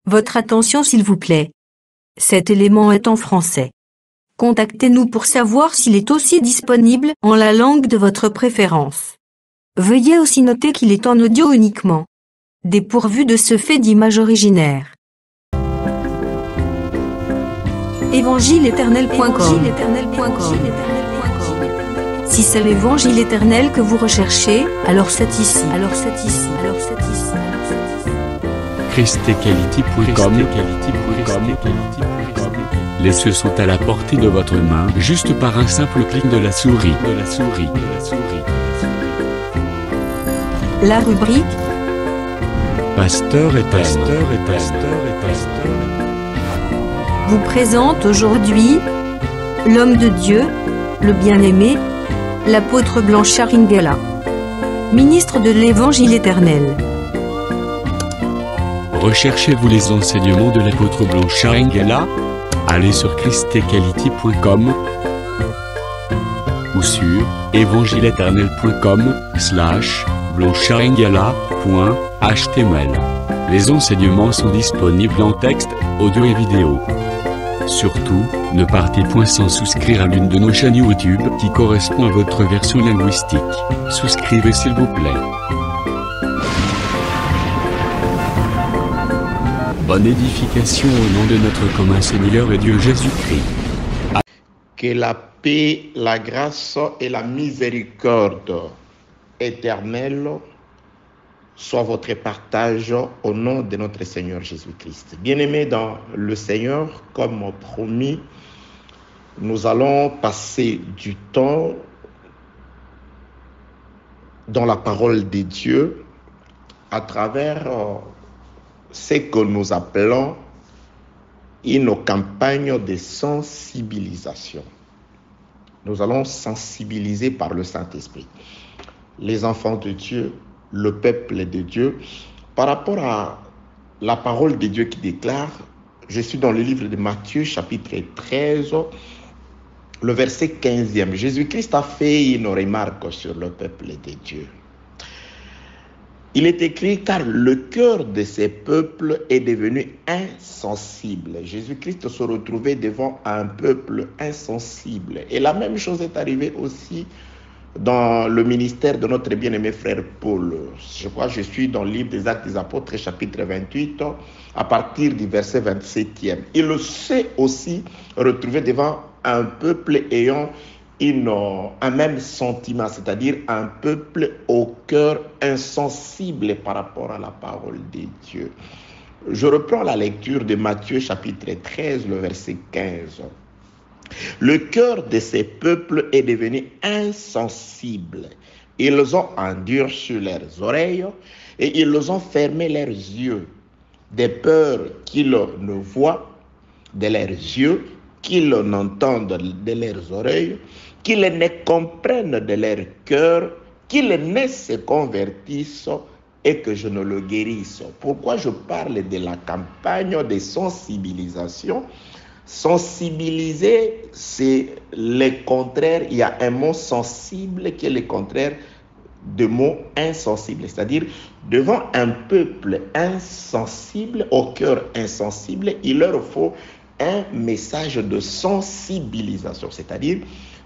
Votre attention s'il vous plaît. Cet élément est en français. Contactez-nous pour savoir s'il est aussi disponible en la langue de votre préférence. Veuillez aussi noter qu'il est en audio uniquement. Dépourvu de ce fait d'image originaire. Évangile-éternel.com. Si c'est l'évangile éternel que vous recherchez, alors c'est ici. ChristEquality.com. Les cieux sont à la portée de votre main, juste par un simple clic de la souris. La rubrique Pasteur et vous présente aujourd'hui l'homme de Dieu, le bien-aimé, l'apôtre Blanchard Ingela, ministre de l'Évangile éternel. Recherchez-vous les enseignements de l'apôtre Blanchard Ingela? Allez sur ChristEquality.com ou sur evangileeternel.com/blancharengala.html. Les enseignements sont disponibles en texte, audio et vidéo. Surtout, ne partez point sans souscrire à l'une de nos chaînes YouTube qui correspond à votre version linguistique. Souscrivez s'il vous plaît. Bonne édification au nom de notre commun Seigneur et Dieu Jésus-Christ. Que la paix, la grâce et la miséricorde éternelle soient votre partage au nom de notre Seigneur Jésus-Christ. Bien-aimés dans le Seigneur, comme promis, nous allons passer du temps dans la parole de Dieu à travers ce que nous appelons une campagne de sensibilisation. Nous allons sensibiliser par le Saint-Esprit les enfants de Dieu, le peuple de Dieu, par rapport à la parole de Dieu qui déclare, je suis dans le livre de Matthieu, chapitre 13, le verset 15e. Jésus-Christ a fait une remarque sur le peuple de Dieu. Il est écrit, car le cœur de ces peuples est devenu insensible. Jésus-Christ se retrouvait devant un peuple insensible. Et la même chose est arrivée aussi dans le ministère de notre bien-aimé frère Paul. Je crois que je suis dans le livre des Actes des Apôtres, chapitre 28, à partir du verset 27e. Il s'est aussi retrouvé devant un peuple ayant un même sentiment, c'est-à-dire un peuple au cœur insensible par rapport à la parole de Dieu. Je reprends la lecture de Matthieu chapitre 13, le verset 15. Le cœur de ces peuples est devenu insensible. Ils ont endurci leurs oreilles et ils ont fermé leurs yeux, de peur qu'ils ne voient de leurs yeux, qu'ils n'entendent de leurs oreilles, qu'ils ne comprennent de leur cœur, qu'ils ne se convertissent et que je ne le guérisse. Pourquoi je parle de la campagne de sensibilisation? Sensibiliser, c'est le contraire. Il y a un mot sensible qui est le contraire de mot insensible. C'est-à-dire, devant un peuple insensible, au cœur insensible, il leur faut un message de sensibilisation. C'est-à-dire,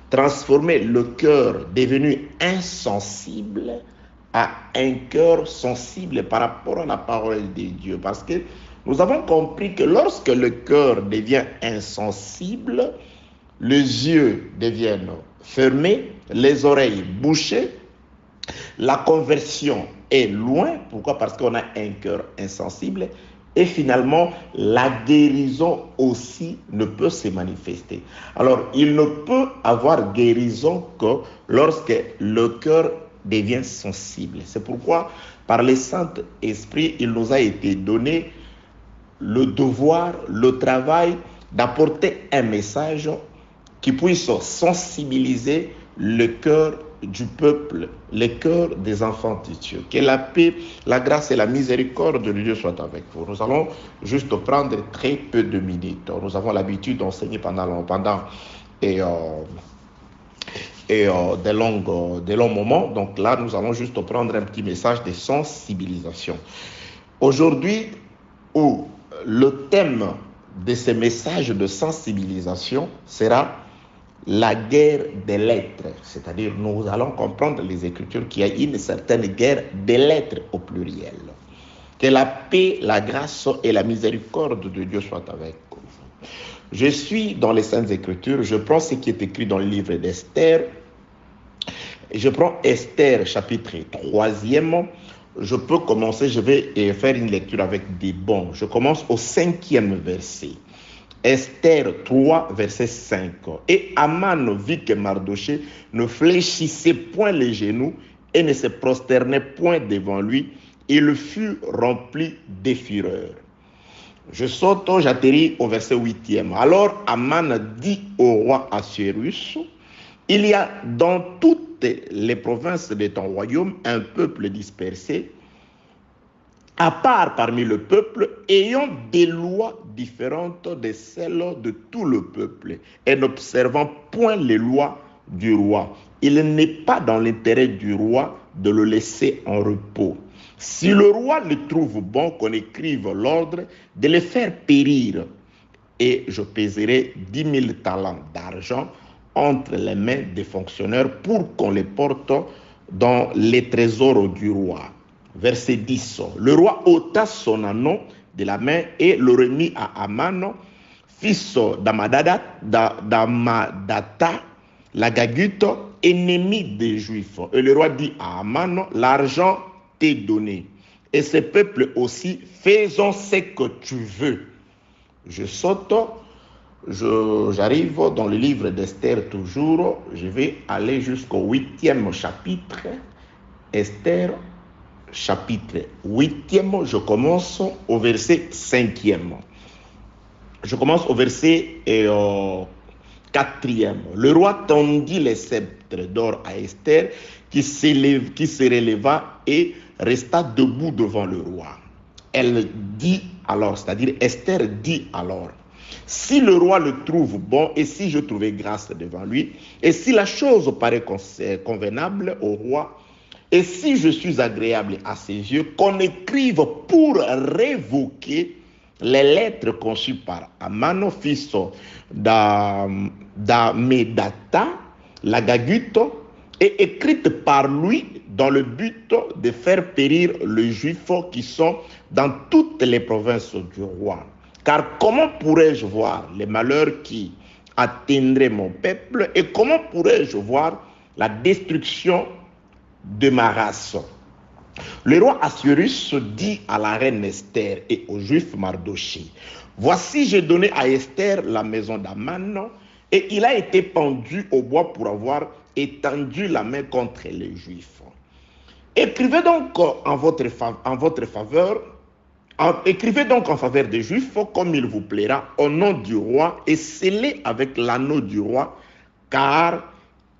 transformer le cœur devenu insensible à un cœur sensible par rapport à la parole de Dieu. Parce que nous avons compris que lorsque le cœur devient insensible, les yeux deviennent fermés, les oreilles bouchées, la conversion est loin. Pourquoi? Parce qu'on a un cœur insensible. Et finalement, la guérison aussi ne peut se manifester. Alors, il ne peut avoir guérison que lorsque le cœur devient sensible. C'est pourquoi, par le Saint-Esprit, il nous a été donné le devoir, le travail d'apporter un message qui puisse sensibiliser le cœur du peuple, le cœur des enfants de Dieu. Que la paix, la grâce et la miséricorde de Dieu soient avec vous. Nous allons juste prendre très peu de minutes. Nous avons l'habitude d'enseigner pendant des longs moments. Donc là, nous allons juste prendre un petit message de sensibilisation. Aujourd'hui, où le thème de ces messages de sensibilisation sera la guerre des lettres. C'est-à-dire, nous allons comprendre les Écritures qu'il y a une certaine guerre des lettres au pluriel. Que la paix, la grâce et la miséricorde de Dieu soient avec vous. Je suis dans les Saintes Écritures, je prends ce qui est écrit dans le livre d'Esther. Je prends Esther, chapitre 3e. Je peux commencer, je vais faire une lecture avec des bons. Je commence au 5e verset. Esther 3, verset 5. Et Aman vit que Mardochée ne fléchissait point les genoux et ne se prosternait point devant lui. Il fut rempli de fureur. Je saute, j'atterris au verset 8e. Alors Aman dit au roi Assuérus, il y a dans toutes les provinces de ton royaume un peuple dispersé, à part parmi le peuple, ayant des lois différentes de celles de tout le peuple, et n'observant point les lois du roi. Il n'est pas dans l'intérêt du roi de le laisser en repos. Si le roi le trouve bon qu'on écrive l'ordre de le faire périr, et je pèserai 10 000 talents d'argent entre les mains des fonctionnaires pour qu'on les porte dans les trésors du roi. Verset 10. Le roi ôta son anneau de la main et le remit à Aman, fils d'Amadata, l'Agagite, ennemi des Juifs. Et le roi dit à Aman, l'argent t'est donné. Et ce peuple aussi, faisons ce que tu veux. Je saute, j'arrive dans le livre d'Esther toujours, je vais aller jusqu'au 8e chapitre. Esther, chapitre 8e, je commence au verset 5e. Je commence au verset 4e. Le roi tendit les sceptres d'or à Esther, qui se releva et resta debout devant le roi. Elle dit alors, c'est-à-dire Esther dit alors, si le roi le trouve bon et si je trouvais grâce devant lui, et si la chose paraît convenable au roi, et si je suis agréable à ses yeux, qu'on écrive pour révoquer les lettres conçues par Aman, fils d'Amedata, l'Agagite, et écrites par lui dans le but de faire périr les Juifs qui sont dans toutes les provinces du roi. Car comment pourrais-je voir les malheurs qui atteindraient mon peuple et comment pourrais-je voir la destruction de ma race? Le roi Assuérus dit à la reine Esther et au juif Mardochée, voici j'ai donné à Esther la maison d'Aman et il a été pendu au bois pour avoir étendu la main contre les Juifs. Écrivez donc en votre faveur, écrivez donc en faveur des Juifs comme il vous plaira au nom du roi et scellez avec l'anneau du roi, car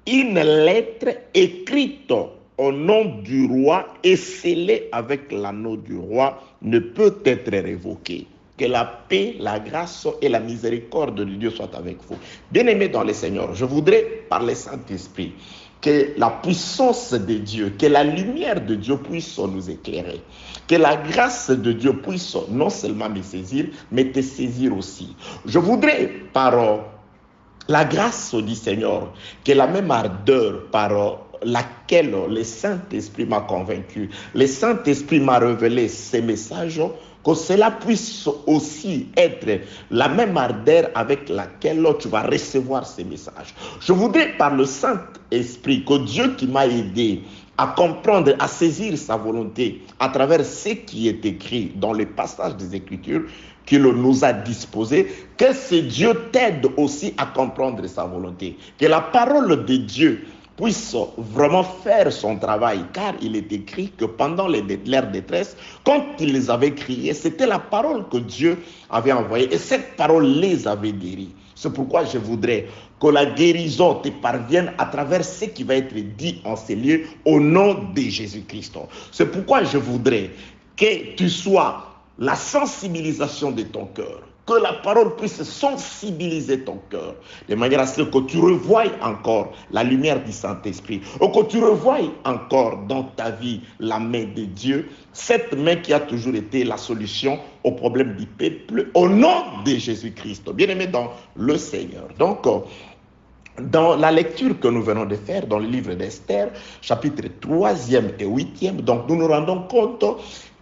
une lettre écrite au nom du roi et scellée avec l'anneau du roi ne peut être révoquée. Que la paix, la grâce et la miséricorde de Dieu soient avec vous. Bien-aimés dans le Seigneur, je voudrais par le Saint-Esprit que la puissance de Dieu, que la lumière de Dieu puisse nous éclairer. Que la grâce de Dieu puisse non seulement me saisir, mais te saisir aussi. Je voudrais par la grâce du Seigneur, que la même ardeur par laquelle le Saint-Esprit m'a convaincu, le Saint-Esprit m'a révélé ces messages, que cela puisse aussi être la même ardeur avec laquelle tu vas recevoir ces messages. Je voudrais par le Saint-Esprit que Dieu qui m'a aidé à comprendre, à saisir sa volonté à travers ce qui est écrit dans les passages des Écritures qu'il nous a disposés, que ce Dieu t'aide aussi à comprendre sa volonté. Que la parole de Dieu puisse vraiment faire son travail, car il est écrit que pendant leur détresse, quand ils les avaient crié, c'était la parole que Dieu avait envoyée et cette parole les avait guéris. C'est pourquoi je voudrais que la guérison te parvienne à travers ce qui va être dit en ces lieux au nom de Jésus-Christ. C'est pourquoi je voudrais que tu sois la sensibilisation de ton cœur. Que la parole puisse sensibiliser ton cœur, de manière à ce que tu revoies encore la lumière du Saint-Esprit, ou que tu revoies encore dans ta vie la main de Dieu, cette main qui a toujours été la solution au problème du peuple, au nom de Jésus-Christ. Bien-aimé dans le Seigneur. Donc, dans la lecture que nous venons de faire dans le livre d'Esther, chapitre 3e et 8e, donc nous nous rendons compte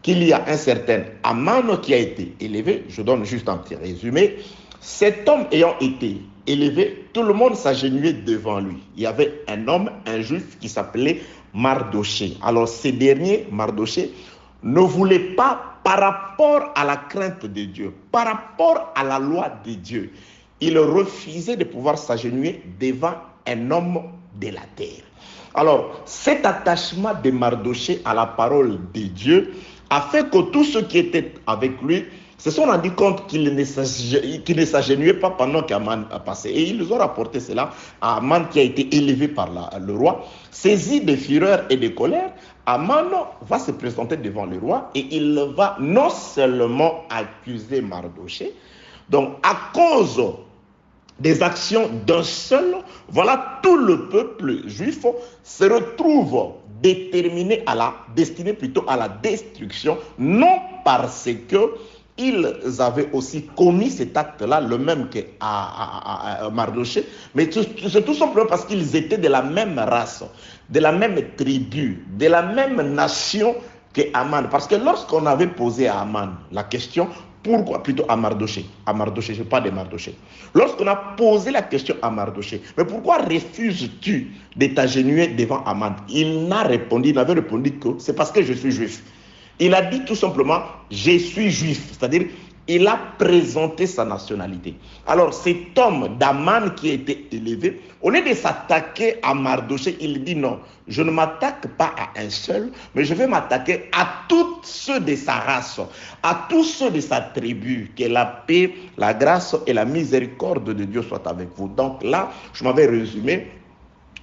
qu'il y a un certain Aman qui a été élevé. Je donne juste un petit résumé. Cet homme ayant été élevé, tout le monde s'agenouillait devant lui. Il y avait un homme, un juif qui s'appelait Mardoché. Alors ce dernier, Mardoché, ne voulait pas, par rapport à la crainte de Dieu, par rapport à la loi de Dieu, il refusait de pouvoir s'agenouiller devant un homme de la terre. Alors cet attachement de Mardoché à la parole de Dieu a fait que tous ceux qui étaient avec lui se sont rendus compte qu'il ne s'agenouillait pas pendant qu'Aman a passé. Et ils ont rapporté cela à Aman qui a été élevé par le roi. Saisi de fureur et de colère, Aman va se présenter devant le roi et il va non seulement accuser Mardoché, donc à cause des actions d'un seul, voilà, tout le peuple juif se retrouve destiné plutôt à la destruction, non parce que ils avaient aussi commis cet acte-là, le même que à Mardoché, mais c'est tout simplement parce qu'ils étaient de la même race, de la même tribu, de la même nation que Aman. Parce que lorsqu'on avait posé à Aman la question, pourquoi plutôt à Mardoché, je ne parle de Mardoché. Lorsqu'on a posé la question à Mardoché, mais pourquoi refuses-tu de t'agenouiller devant Aman? Il n'avait répondu que c'est parce que je suis juif. Il a dit tout simplement, je suis juif, c'est-à-dire il a présenté sa nationalité. Alors cet homme d'Aman qui a été élevé, au lieu de s'attaquer à Mardoché, il dit non, je ne m'attaque pas à un seul, mais je vais m'attaquer à tous ceux de sa race, à tous ceux de sa tribu. Que la paix, la grâce et la miséricorde de Dieu soient avec vous. Donc là, je m'avais résumé,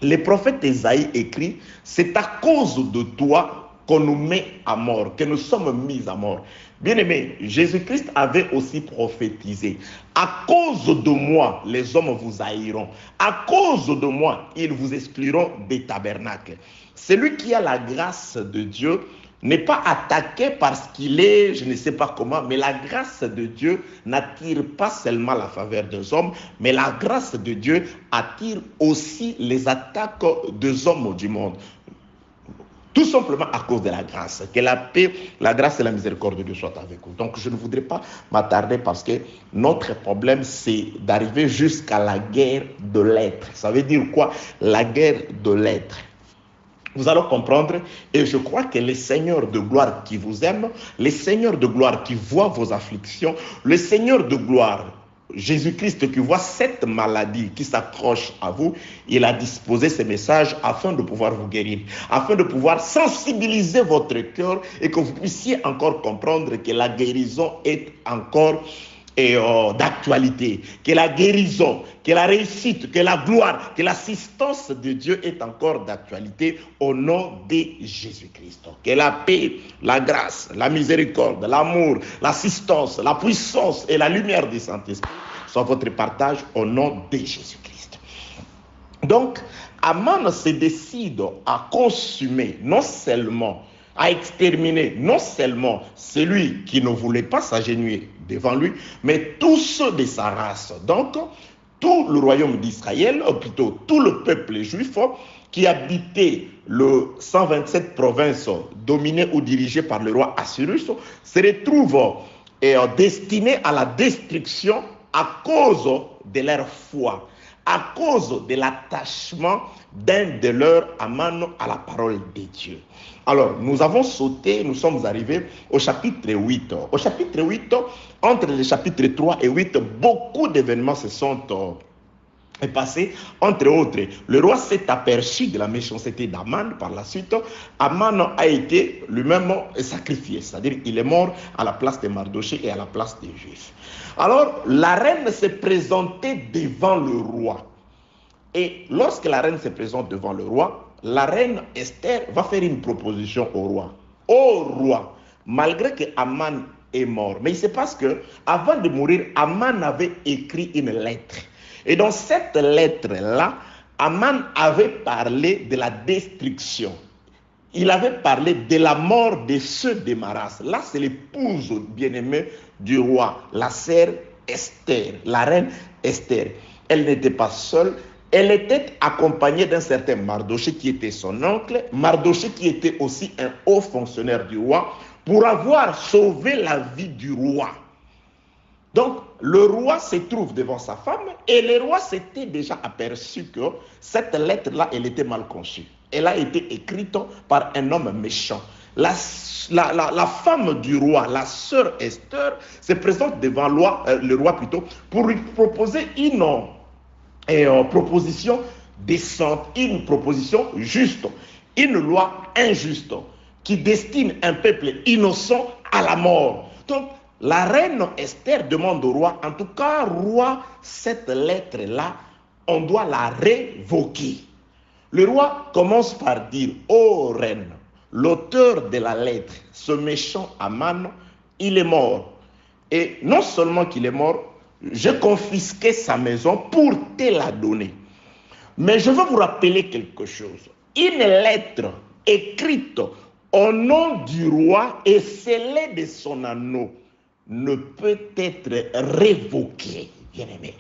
le prophète Ésaïe écrit, c'est à cause de toi qu'on nous met à mort, que nous sommes mis à mort. Bien-aimé, Jésus-Christ avait aussi prophétisé. À cause de moi, les hommes vous haïront. À cause de moi, ils vous excluront des tabernacles. Celui qui a la grâce de Dieu n'est pas attaqué parce qu'il est, je ne sais pas comment, mais la grâce de Dieu n'attire pas seulement la faveur des hommes, mais la grâce de Dieu attire aussi les attaques des hommes du monde. Tout simplement à cause de la grâce. Que la paix, la grâce et la miséricorde de Dieu soient avec vous. Donc je ne voudrais pas m'attarder parce que notre problème c'est d'arriver jusqu'à la guerre de l'être. Ça veut dire quoi? La guerre de l'être. Vous allez comprendre et je crois que le Seigneur de gloire qui vous aime, le Seigneur de gloire qui voit vos afflictions, le Seigneur de gloire Jésus-Christ qui voit cette maladie qui s'accroche à vous, il a disposé ce message afin de pouvoir vous guérir, afin de pouvoir sensibiliser votre cœur et que vous puissiez encore comprendre que la guérison est encore d'actualité, que la guérison, que la réussite, que la gloire, que l'assistance de Dieu est encore d'actualité au nom de Jésus-Christ. Que la paix, la grâce, la miséricorde, l'amour, l'assistance, la puissance et la lumière du Saint-Esprit soient votre partage au nom de Jésus-Christ. Donc, Aman se décide à consumer, non seulement à exterminer non seulement celui qui ne voulait pas s'agenouiller devant lui, mais tous ceux de sa race. Donc, tout le royaume d'Israël, ou plutôt tout le peuple juif qui habitait le 127 provinces dominées ou dirigées par le roi Assyrus, se retrouve destiné à la destruction à cause de leur foi, à cause de l'attachement d'un de leurs Aman à la parole de Dieu. Alors, nous avons sauté, nous sommes arrivés au chapitre 8. Au chapitre 8, entre les chapitres 3 et 8, beaucoup d'événements se sont passés. Entre autres, le roi s'est aperçu de la méchanceté d'Aman. Par la suite, Aman a été lui-même sacrifié, c'est-à-dire il est mort à la place de Mardoché et à la place des Juifs. Alors, la reine s'est présentée devant le roi. Et lorsque la reine se présente devant le roi, la reine Esther va faire une proposition au roi. Ô roi, malgré que Aman est mort. Mais il se passe que avant de mourir, Aman avait écrit une lettre. Et dans cette lettre-là, Aman avait parlé de la destruction. Il avait parlé de la mort de ceux de Maras. Là, c'est l'épouse bien-aimée du roi, la sœur Esther, la reine Esther. Elle n'était pas seule. Elle était accompagnée d'un certain Mardoché qui était son oncle, Mardoché qui était aussi un haut fonctionnaire du roi, pour avoir sauvé la vie du roi. Donc, le roi se trouve devant sa femme et le roi s'était déjà aperçu que cette lettre-là, elle était mal conçue. Elle a été écrite par un homme méchant. La femme du roi, la sœur Esther, se présente devant le roi plutôt, pour lui proposer une proposition décente, une proposition juste, une loi injuste qui destine un peuple innocent à la mort. Donc, la reine Esther demande au roi, en tout cas, roi, cette lettre-là, on doit la révoquer. Le roi commence par dire, ô reine, l'auteur de la lettre, ce méchant Aman, il est mort. Et non seulement qu'il est mort, j'ai confisqué sa maison pour te la donner. Mais je veux vous rappeler quelque chose. Une lettre écrite au nom du roi et scellée de son anneau ne peut être révoquée, bien-aimé.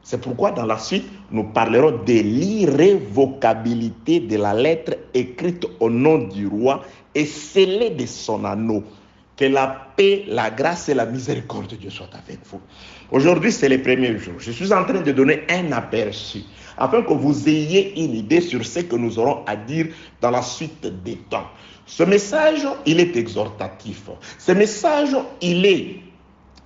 C'est pourquoi dans la suite, nous parlerons de l'irrévocabilité de la lettre écrite au nom du roi et scellée de son anneau. Que la paix, la grâce et la miséricorde de Dieu soient avec vous. Aujourd'hui, c'est le premier jour. Je suis en train de donner un aperçu afin que vous ayez une idée sur ce que nous aurons à dire dans la suite des temps. Ce message, il est exhortatif. Ce message, il est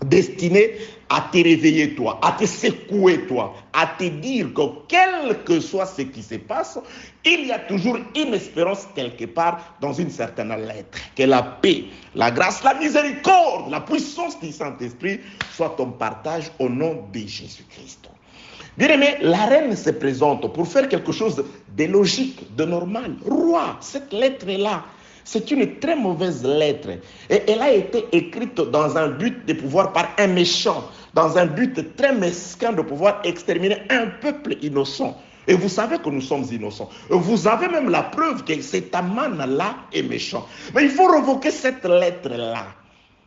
destiné à te réveiller toi, à te secouer toi, à te dire que quel que soit ce qui se passe, il y a toujours une espérance quelque part dans une certaine lettre. Que la paix, la grâce, la miséricorde, la puissance du Saint-Esprit soit ton partage au nom de Jésus-Christ. Bien aimé, la reine se présente pour faire quelque chose de logique, de normal. Roi, cette lettre-là, c'est une très mauvaise lettre. Et elle a été écrite dans un but de pouvoir, par un méchant, dans un but très mesquin de pouvoir exterminer un peuple innocent. Et vous savez que nous sommes innocents. Vous avez même la preuve que cet Aman-là est méchant. Mais il faut revoquer cette lettre-là.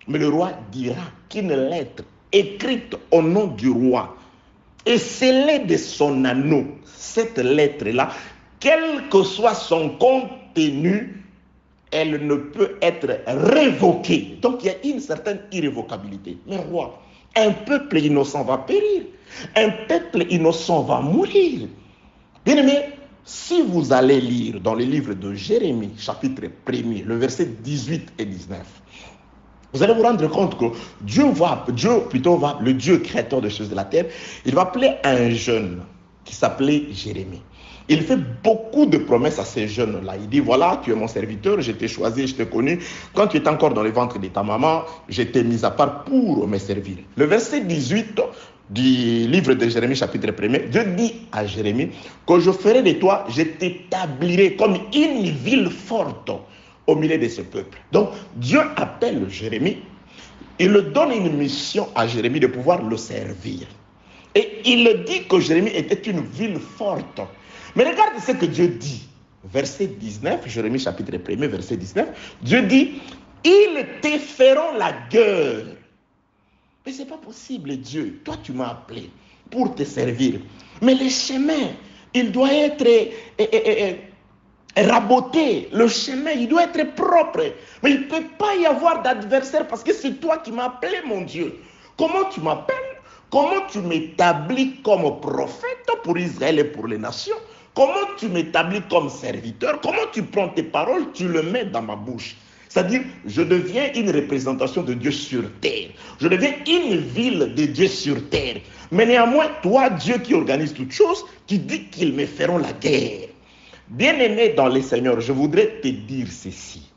Mais le roi dira qu'une lettre écrite au nom du roi et scellée de son anneau, cette lettre-là, quel que soit son contenu, elle ne peut être révoquée. Donc il y a une certaine irrévocabilité. Mais roi, un peuple innocent va périr. Un peuple innocent va mourir. Bien aimé, si vous allez lire dans le livre de Jérémie, chapitre 1er, le verset 18 et 19, vous allez vous rendre compte que le Dieu créateur des choses de la terre, il va appeler un jeune qui s'appelait Jérémie. Il fait beaucoup de promesses à ces jeunes-là. Il dit, voilà, tu es mon serviteur, je t'ai choisi, je t'ai connu. Quand tu étais encore dans le ventre de ta maman, je t'ai mis à part pour me servir. Le verset 18 du livre de Jérémie, chapitre 1er, Dieu dit à Jérémie que je ferai de toi, je t'établirai comme une ville forte au milieu de ce peuple. Donc, Dieu appelle Jérémie, il donne une mission à Jérémie de pouvoir le servir. Et il dit que Jérémie était une ville forte. Mais regarde ce que Dieu dit. Verset 19, Jérémie chapitre 1er, verset 19. Dieu dit, ils te feront la guerre. Mais ce n'est pas possible, Dieu. Toi, tu m'as appelé pour te servir. Mais le chemin, il doit être raboté. Le chemin, il doit être propre. Mais il ne peut pas y avoir d'adversaire parce que c'est toi qui m'as appelé, mon Dieu. Comment tu m'appelles? Comment tu m'établis comme prophète pour Israël et pour les nations? Comment tu m'établis comme serviteur? Comment tu prends tes paroles, tu le mets dans ma bouche? C'est-à-dire, je deviens une représentation de Dieu sur terre. Je deviens une ville de Dieu sur terre. Mais néanmoins, toi, Dieu qui organise toutes choses, tu dis qu'ils me feront la guerre. Bien-aimé dans le Seigneur, je voudrais te dire ceci.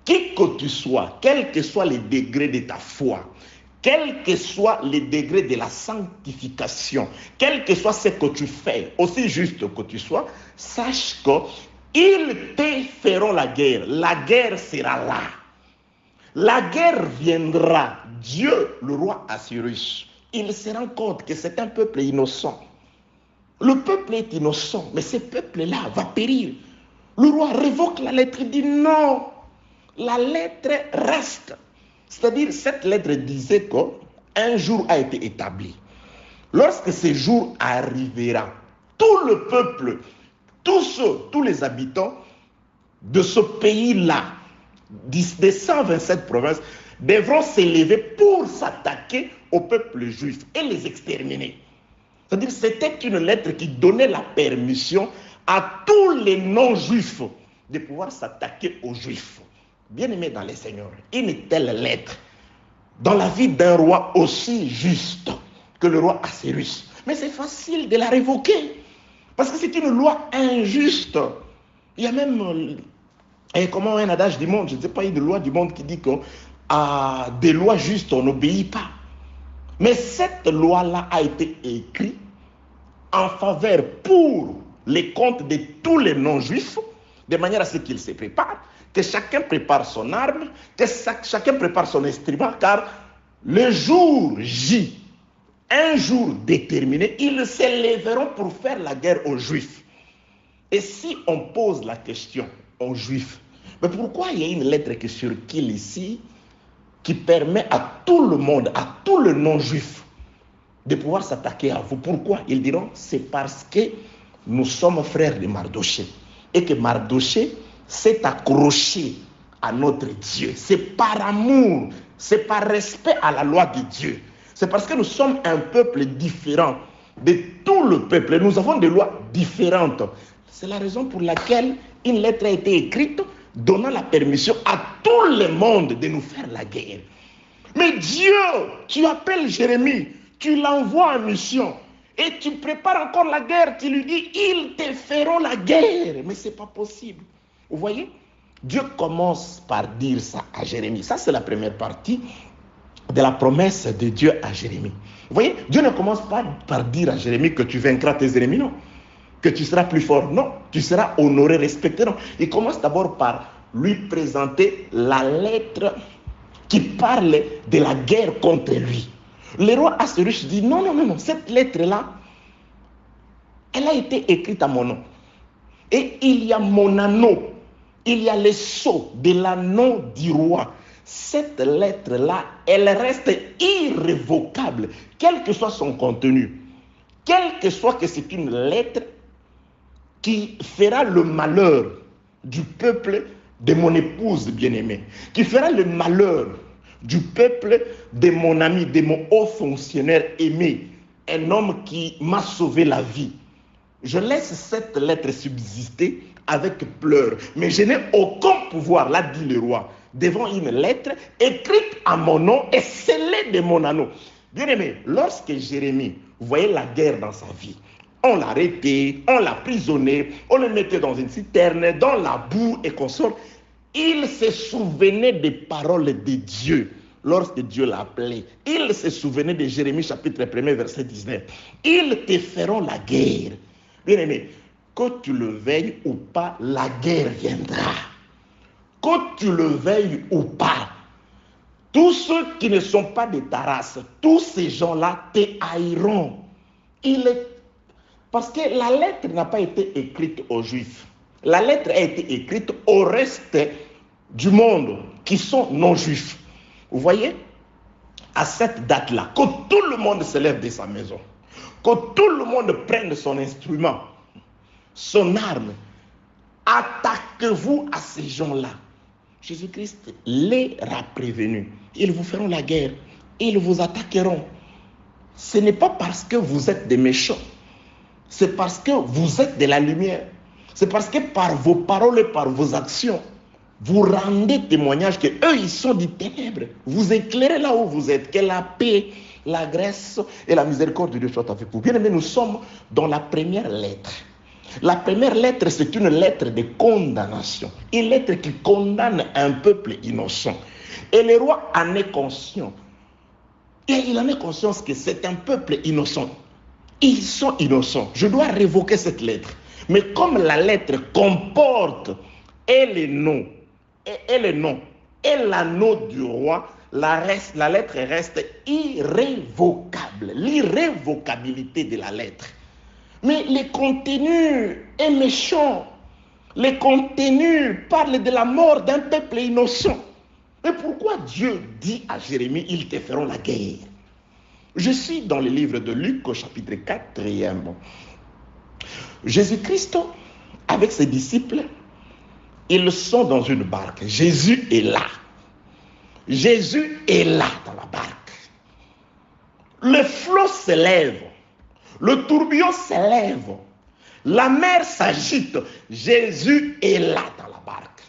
Qui que tu sois, quel que soit les degrés de ta foi, quel que soit le degré de la sanctification, quel que soit ce que tu fais, aussi juste que tu sois, sache qu'ils te feront la guerre. La guerre sera là. La guerre viendra. Dieu, le roi Assyrus, il se rend compte que c'est un peuple innocent. Le peuple est innocent, mais ce peuple-là va périr. Le roi révoque la lettre, il dit non, la lettre reste. C'est-à-dire, cette lettre disait qu'un jour a été établi. Lorsque ce jour arrivera, tout le peuple, tous les habitants de ce pays-là, des 127 provinces, devront s'élever pour s'attaquer au peuple juif et les exterminer. C'est-à-dire que c'était une lettre qui donnait la permission à tous les non-juifs de pouvoir s'attaquer aux juifs. Bien-aimés dans les seigneurs, une telle lettre, dans la vie d'un roi aussi juste que le roi Assyrus, mais c'est facile de la révoquer, parce que c'est une loi injuste. Il y a même, comment un adage du monde, je ne sais pas, une loi du monde qui dit qu'à des lois justes, on n'obéit pas. Mais cette loi-là a été écrite en faveur pour les comptes de tous les non-juifs, de manière à ce qu'ils se préparent, que chacun prépare son arme, que chacun prépare son instrument, car le jour J, un jour déterminé, ils s'élèveront pour faire la guerre aux Juifs. Et si on pose la question aux Juifs, mais pourquoi il y a une lettre qui circule ici, qui permet à tout le monde, à tout le non-juif, de pouvoir s'attaquer à vous? Pourquoi? Ils diront, c'est parce que nous sommes frères de Mardoché, et que Mardoché s'est accroché à notre Dieu. C'est par amour, c'est par respect à la loi de Dieu. C'est parce que nous sommes un peuple différent de tout le peuple. Nous avons des lois différentes. C'est la raison pour laquelle une lettre a été écrite donnant la permission à tout le monde de nous faire la guerre. Mais Dieu, tu appelles Jérémie, tu l'envoies en mission et tu prépares encore la guerre. Tu lui dis, ils te feront la guerre. Mais ce n'est pas possible. Vous voyez, Dieu commence par dire ça à Jérémie. Ça, c'est la première partie de la promesse de Dieu à Jérémie. Vous voyez, Dieu ne commence pas par dire à Jérémie que tu vaincras tes ennemis, non. Que tu seras plus fort, non. Tu seras honoré, respecté, non. Il commence d'abord par lui présenter la lettre qui parle de la guerre contre lui. Le roi Assyrus dit, non, cette lettre-là, elle a été écrite à mon nom. Et il y a mon anneau, il y a le sceau de l'anneau du roi. Cette lettre-là, elle reste irrévocable, quel que soit son contenu. Quel que soit que c'est une lettre qui fera le malheur du peuple de mon épouse bien-aimée, qui fera le malheur du peuple de mon ami, de mon haut fonctionnaire aimé, un homme qui m'a sauvé la vie. Je laisse cette lettre subsister avec pleurs, mais je n'ai aucun pouvoir, l'a dit le roi, devant une lettre écrite à mon nom et scellée de mon anneau. Bien-aimé, lorsque Jérémie voyait la guerre dans sa vie, on l'arrêtait, on l'emprisonnait, on le mettait dans une citerne, dans la boue et consort. Il se souvenait des paroles de Dieu lorsque Dieu l'appelait. Il se souvenait de Jérémie chapitre 1 verset 19. Ils te feront la guerre. Bien-aimé, que tu le veuilles ou pas, la guerre viendra. Que tu le veuilles ou pas, tous ceux qui ne sont pas de ta race, tous ces gens-là te haïront. Parce que la lettre n'a pas été écrite aux Juifs. La lettre a été écrite au reste du monde qui sont non-juifs. Vous voyez, à cette date-là, que tout le monde se lève de sa maison, que tout le monde prenne son instrument, son arme, attaquez-vous à ces gens-là. Jésus-Christ les a prévenus. Ils vous feront la guerre. Ils vous attaqueront. Ce n'est pas parce que vous êtes des méchants. C'est parce que vous êtes de la lumière. C'est parce que par vos paroles et par vos actions, vous rendez témoignage que eux, ils sont des ténèbres. Vous éclairez là où vous êtes. Que la paix, la grâce et la miséricorde de Dieu soient avec vous. Bien aimés, nous sommes dans la première lettre. La première lettre, c'est une lettre de condamnation. Une lettre qui condamne un peuple innocent. Et le roi en est conscient. Et il en est conscient que c'est un peuple innocent. Ils sont innocents. Je dois révoquer cette lettre. Mais comme la lettre comporte et les noms et l'anneau du roi, la lettre reste irrévocable. L'irrévocabilité de la lettre. Mais le contenu est méchant. Le contenu parle de la mort d'un peuple innocent. Mais pourquoi Dieu dit à Jérémie, ils te feront la guerre? Je suis dans le livre de Luc au chapitre 4e. Jésus-Christ, avec ses disciples, ils sont dans une barque. Jésus est là. Jésus est là dans la barque. Le flot s'élève. Le tourbillon s'élève. La mer s'agite. Jésus est là dans la barque.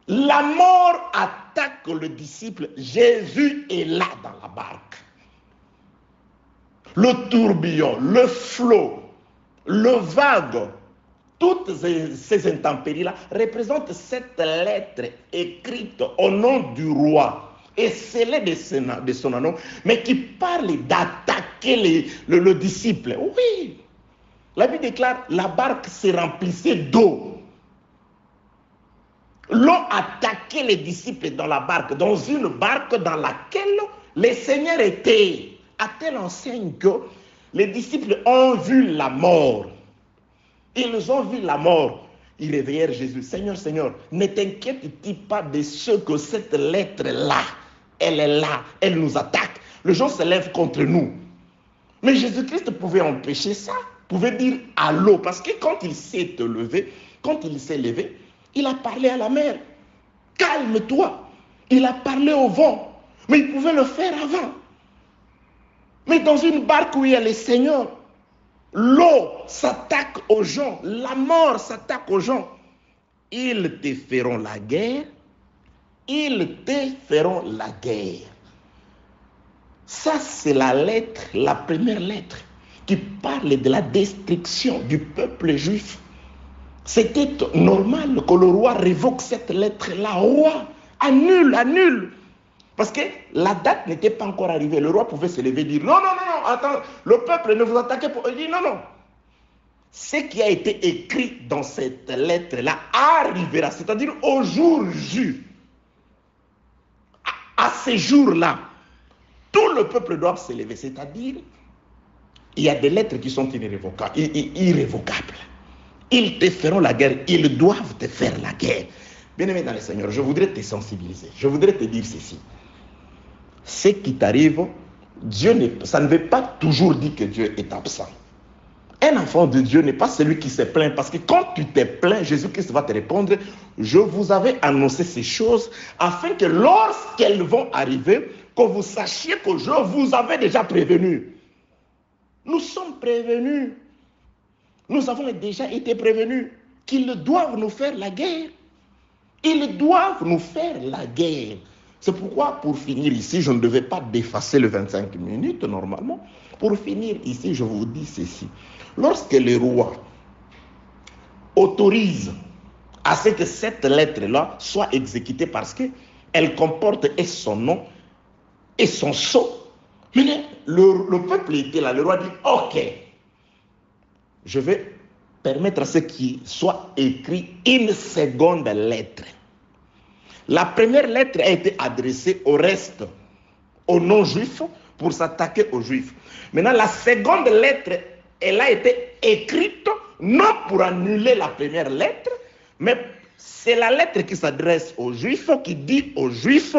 La mort attaque le disciple. Jésus est là dans la barque. Le tourbillon, le flot, le vague, toutes ces intempéries-là représentent cette lettre écrite au nom du roi et scellée de son nom, mais qui parle d'attaquer le disciple. Oui, la Bible déclare la barque se remplissait d'eau. L'eau attaquait les disciples dans la barque, dans une barque dans laquelle le Seigneur était. À telle enseigne que les disciples ont vu la mort. Ils ont vu la mort. Ils réveillèrent Jésus. Seigneur, Seigneur, ne t'inquiète-tu pas de ce que cette lettre-là, elle est là, elle nous attaque. Les gens se lèvent contre nous. Mais Jésus-Christ pouvait empêcher ça, pouvait dire à l'eau, parce que quand il s'est levé, il a parlé à la mer. Calme-toi. Il a parlé au vent. Mais il pouvait le faire avant. Mais dans une barque où il y a le Seigneur, l'eau s'attaque aux gens, la mort s'attaque aux gens. Ils te feront la guerre. Ils te feront la guerre. Ça, c'est la lettre, la première lettre, qui parle de la destruction du peuple juif. C'était normal que le roi révoque cette lettre-là. Roi, annule. Parce que la date n'était pas encore arrivée. Le roi pouvait se lever et dire, non, attends, le peuple ne vous attaquez pas. Il dit, non. Ce qui a été écrit dans cette lettre-là arrivera, c'est-à-dire au jour J. À ces jours-là, tout le peuple doit se lever. C'est-à-dire, il y a des lettres qui sont irrévocables. Ils te feront la guerre. Ils doivent te faire la guerre. Bien-aimé dans le Seigneur, je voudrais te sensibiliser. Je voudrais te dire ceci. Ce qui t'arrive, ça ne veut pas toujours dire que Dieu est absent. Un enfant de Dieu n'est pas celui qui se plaint, parce que quand tu te plains, Jésus-Christ va te répondre, je vous avais annoncé ces choses afin que lorsqu'elles vont arriver, que vous sachiez que je vous avais déjà prévenu. Nous sommes prévenus. Nous avons déjà été prévenus qu'ils doivent nous faire la guerre. Ils doivent nous faire la guerre. C'est pourquoi, pour finir ici, je ne devais pas dépasser les 25 minutes normalement. Pour finir ici, je vous dis ceci. Lorsque le roi autorise à ce que cette lettre-là soit exécutée parce qu'elle comporte et son nom et son sceau, mais le peuple était là. Le roi dit, ok, je vais permettre à ce qu'il soit écrit une seconde lettre. La première lettre a été adressée au reste, aux non-juifs, pour s'attaquer aux juifs. Maintenant, la seconde lettre, elle a été écrite, non pour annuler la première lettre, mais c'est la lettre qui s'adresse aux juifs, qui dit aux juifs,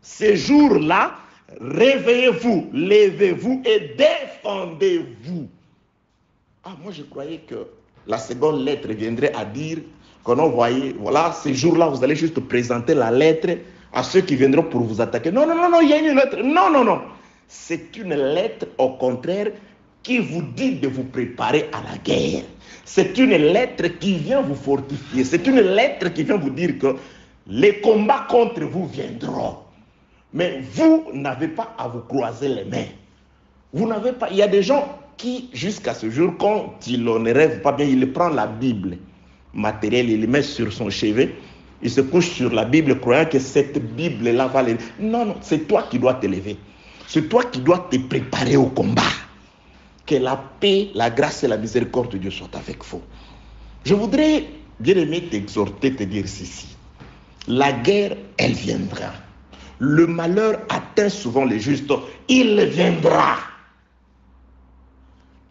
ce jour-là, réveillez-vous, levez-vous et défendez-vous. Ah, moi je croyais que la seconde lettre viendrait à dire qu'on envoyait, voilà, ces jours-là, vous allez juste présenter la lettre à ceux qui viendront pour vous attaquer. Non, il y a une lettre. Non. C'est une lettre, au contraire, qui vous dit de vous préparer à la guerre. C'est une lettre qui vient vous fortifier. C'est une lettre qui vient vous dire que les combats contre vous viendront. Mais vous n'avez pas à vous croiser les mains. Vous n'avez pas... Il y a des gens qui, jusqu'à ce jour, quand il ne rêve pas bien, il prend la Bible matérielle, il le met sur son chevet, il se couche sur la Bible, croyant que cette Bible-là va le... Non, c'est toi qui dois te lever. C'est toi qui dois te préparer au combat. Que la paix, la grâce et la miséricorde de Dieu soient avec vous. Je voudrais, bien aimé, t'exhorter, te dire ceci. la guerre, elle viendra. Le malheur atteint souvent les justes, il viendra.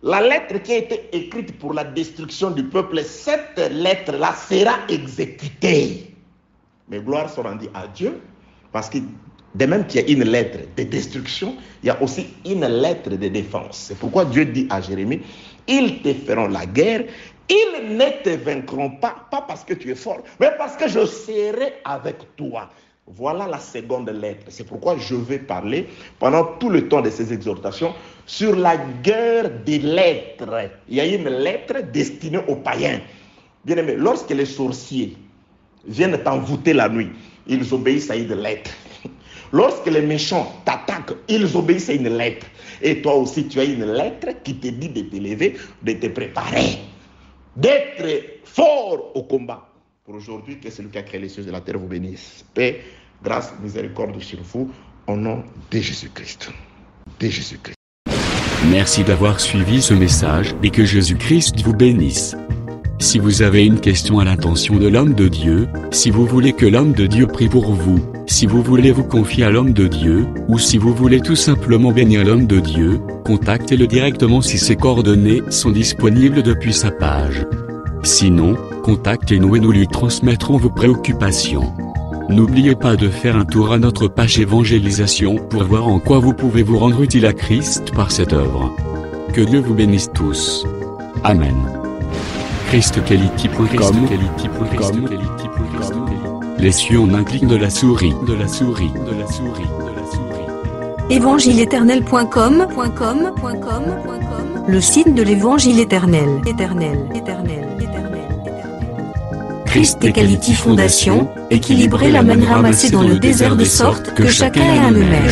La lettre qui a été écrite pour la destruction du peuple, cette lettre-là sera exécutée. Mais gloire soit rendue à Dieu, parce que de même qu'il y a une lettre de destruction, il y a aussi une lettre de défense. C'est pourquoi Dieu dit à Jérémie, ils te feront la guerre, ils ne te vaincront pas, pas parce que tu es fort, mais parce que je serai avec toi. Voilà la seconde lettre. C'est pourquoi je vais parler pendant tout le temps de ces exhortations sur la guerre des lettres. Il y a une lettre destinée aux païens. Bien aimé, lorsque les sorciers viennent t'envoûter la nuit, ils obéissent à une lettre. Lorsque les méchants t'attaquent, ils obéissent à une lettre. Et toi aussi, tu as une lettre qui te dit de te lever, de te préparer, d'être fort au combat. Pour aujourd'hui, que celui qui a créé les cieux et la terre vous bénisse. Paix, grâce, miséricorde sur vous, au nom de Jésus-Christ. De Jésus-Christ. Merci d'avoir suivi ce message et que Jésus-Christ vous bénisse. Si vous avez une question à l'intention de l'homme de Dieu, si vous voulez que l'homme de Dieu prie pour vous, si vous voulez vous confier à l'homme de Dieu, ou si vous voulez tout simplement bénir l'homme de Dieu, contactez-le directement si ses coordonnées sont disponibles depuis sa page. Sinon, contactez-nous et nous lui transmettrons vos préoccupations. N'oubliez pas de faire un tour à notre page évangélisation pour voir en quoi vous pouvez vous rendre utile à Christ par cette œuvre. Que Dieu vous bénisse tous. Amen. ChristQuality.com. Les cieux en un clic de la souris. Évangile-éternel.com, le site de l'Évangile éternel. Christ Equality Fondation, équilibrer la manne ramassée dans le désert de sorte que chacun ait un maire.